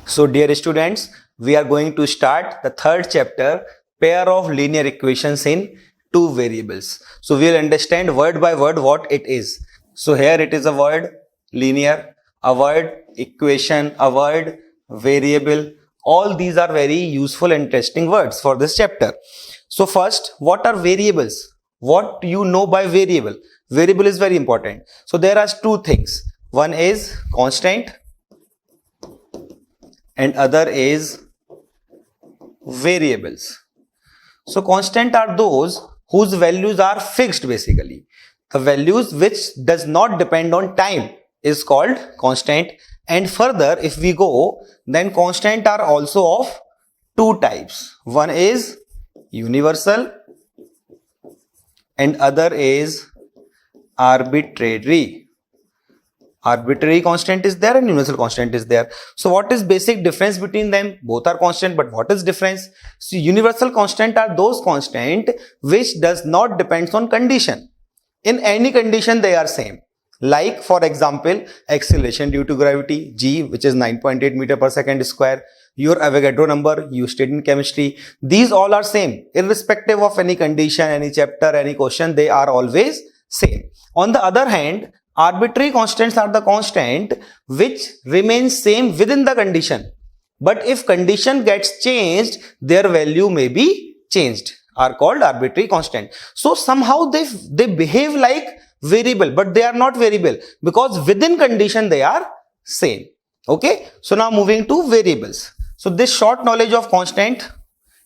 So dear students, we are going to start the third chapter, pair of linear equations in two variables. So we will understand word by word what it is. So here it is a word linear, a word equation, a word variable. All these are very useful and interesting words for this chapter. So first, what are variables? What you know by variable? Variable is very important. So there are two things. One is constant and other is variables. So constant are those whose values are fixed basically. The values which does not depend on time is called constant. And further, if we go, then constant are also of two types. One is universal and other is arbitrary. Arbitrary constant is there and universal constant is there. So what is basic difference between them? Both are constant, but what is difference? So universal constant are those constant which does not depends on condition. In any condition they are same. Like for example, acceleration due to gravity, g, which is 9.8 meter per second square, your Avogadro number you studied in chemistry, these all are same. Irrespective of any condition, any chapter, any question, they are always same. On the other hand, arbitrary constants are the constant which remains same within the condition. But if condition gets changed, their value may be changed, are called arbitrary constant. So somehow they behave like variable, but they are not variable because within condition they are same. Okay. So now moving to variables. So this short knowledge of constant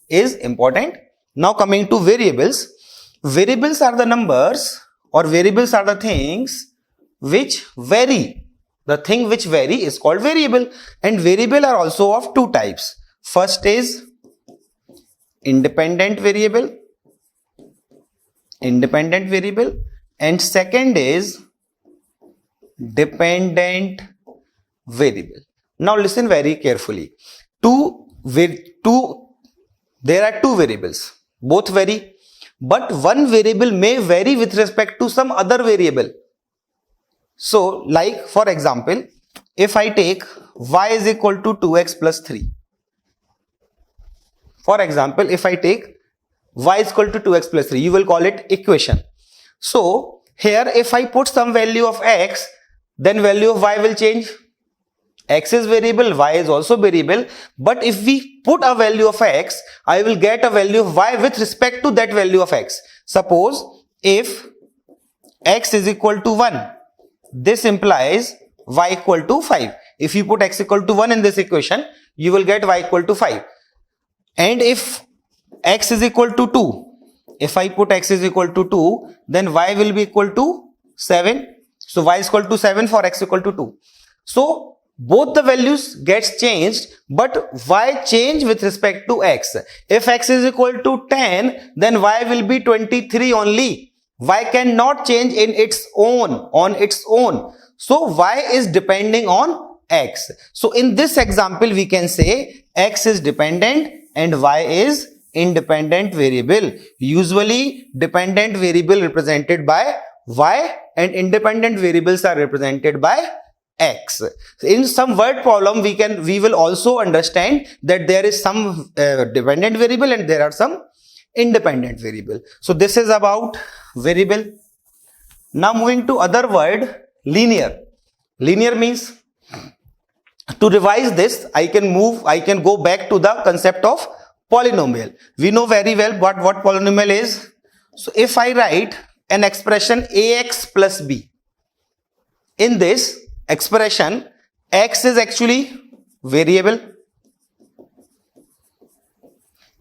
is important. Now coming to variables. Variables are the numbers or variables are the things which vary. The thing which vary is called variable, and variable are also of two types. First is independent variable, and second is dependent variable. Now listen very carefully. There are two variables, both vary, but one variable may vary with respect to some other variable. So, like for example, if I take y is equal to 2x plus 3. For example, if I take y is equal to 2x plus 3, you will call it equation. So, here if I put some value of x, then value of y will change. X is variable, y is also variable. But if we put a value of x, I will get a value of y with respect to that value of x. Suppose if x is equal to 1. This implies y equal to 5. If you put x equal to 1 in this equation, you will get y equal to 5. And if x is equal to 2, if I put x is equal to 2, then y will be equal to 7. So y is equal to 7 for x equal to 2. So both the values gets changed, but y change with respect to x. If x is equal to 10, then y will be 23 only. Y cannot change on its own. So y is depending on x. So in this example, we can say x is dependent and y is independent variable. Usually dependent variable represented by y and independent variables are represented by x. In some word problem, we will also understand that there is some dependent variable and there are some independent variable. So this is about variable. Now moving to other word, linear. Linear means, to revise this, I can go back to the concept of polynomial. We know very well what polynomial is. So if I write an expression ax plus b, in this expression x is actually variable,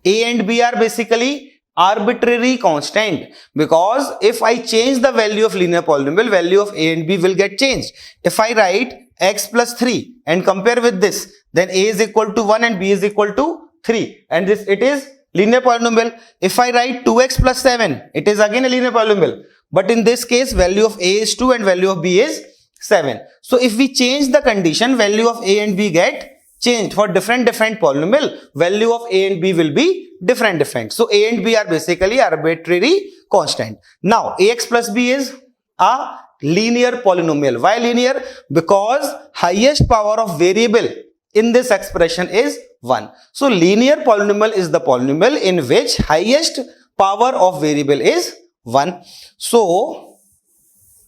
a and b are basically arbitrary constant, because if I change the value of linear polynomial, value of a and b will get changed. If I write x plus 3 and compare with this, then a is equal to 1 and b is equal to 3, and it is linear polynomial. If I write 2x plus 7, it is again a linear polynomial, but in this case value of a is 2 and value of b is 7. So if we change the condition, value of a and b get change for different polynomial, value of a and b will be different. So a and b are basically arbitrary constant. Now ax plus b is a linear polynomial. Why linear? Because highest power of variable in this expression is 1. So linear polynomial is the polynomial in which highest power of variable is 1. So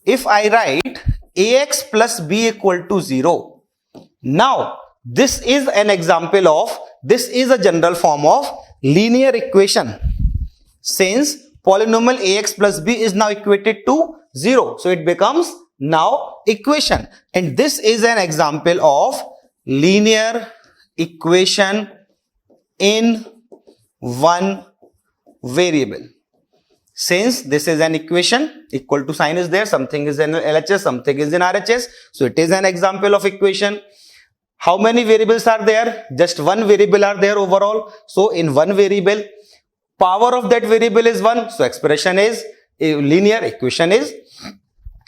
if I write ax plus b equal to 0, now this is an example of, this is a general form of linear equation, since polynomial ax plus b is now equated to 0, so it becomes now equation, and this is an example of linear equation in one variable. Since this is an equation, equal to sign is there, something is in LHS, something is in RHS, so it is an example of equation. How many variables are there? Just one variable are there overall. So in one variable, power of that variable is 1, so expression is linear, equation is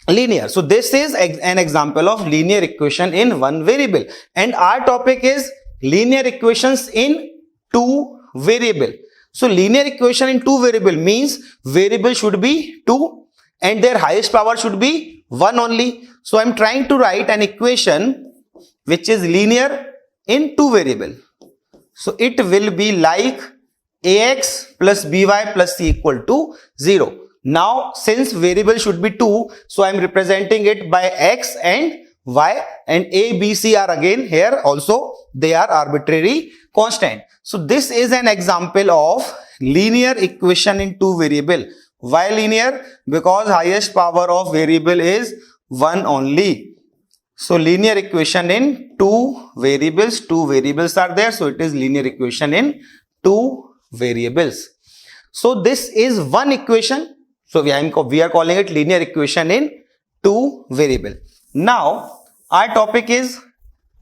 linear. So this is an example of linear equation in one variable, and our topic is linear equations in two variable. So linear equation in two variable means variable should be 2 and their highest power should be 1 only. So I am trying to write an equation which is linear in two variable. So it will be like ax plus by plus c equal to 0. Now since variable should be 2, so I am representing it by x and y, and a, b, c are again here also, they are arbitrary constant. So this is an example of linear equation in two variable. Why linear? Because highest power of variable is 1 only. So linear equation in two variables are there, so it is linear equation in two variables. So this is one equation, so we are calling it linear equation in two variable. Now our topic is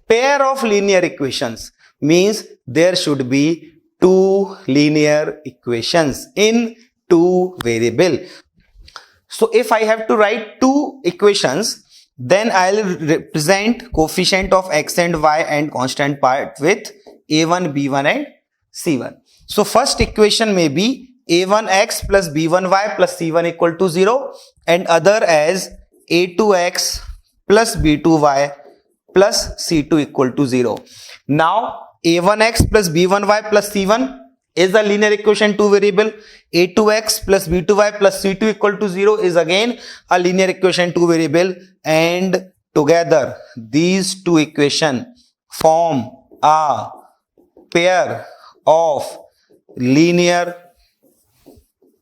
pair of linear equations, means there should be two linear equations in two variable. So if I have to write two equations, then I'll represent coefficient of x and y and constant part with a1, b1 and c1. So first equation may be a1x plus b1y plus c1 equal to 0, and other as a2x plus b2y plus c2 equal to 0. Now a1x plus b1y plus c1 is a linear equation two variable. a2x plus b2y plus c2 equal to 0 is again a linear equation two variable, and together these two equations form a pair of linear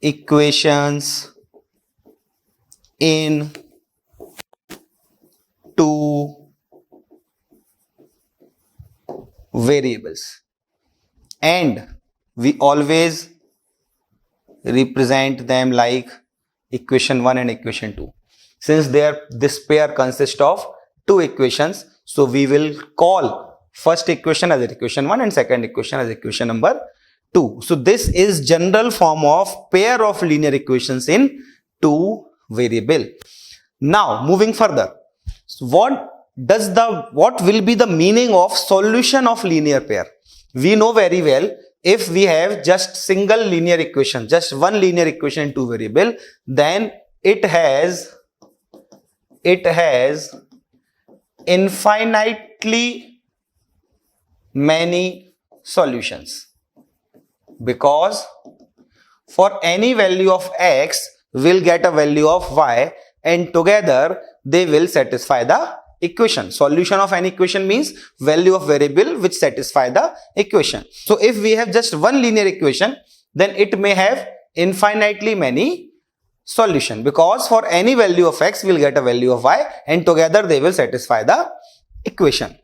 equations in two variables, and we always represent them like equation 1 and equation 2. Since this pair consists of two equations, so we will call first equation as equation 1 and second equation as equation number 2. So this is general form of pair of linear equations in two variable. Now moving further, so what will be the meaning of solution of linear pair? We know very well, if we have just single linear equation, just one linear equation in two variable, then it has infinitely many solutions, because for any value of x we'll get a value of y, and together they will satisfy the equation. Solution of an equation means value of variable which satisfy the equation. So if we have just one linear equation, then it may have infinitely many solution, because for any value of x we'll get a value of y, and together they will satisfy the equation.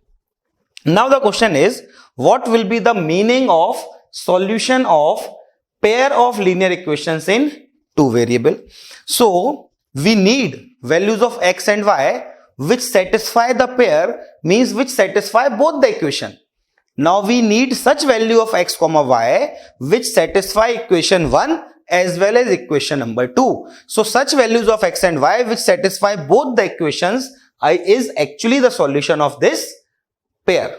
Now the question is, what will be the meaning of solution of pair of linear equations in two variable? So we need values of x and y which satisfy the pair, means which satisfy both the equation. Now we need such value of x comma y which satisfy equation 1 as well as equation number 2. So such values of x and y which satisfy both the equations is actually the solution of this pair.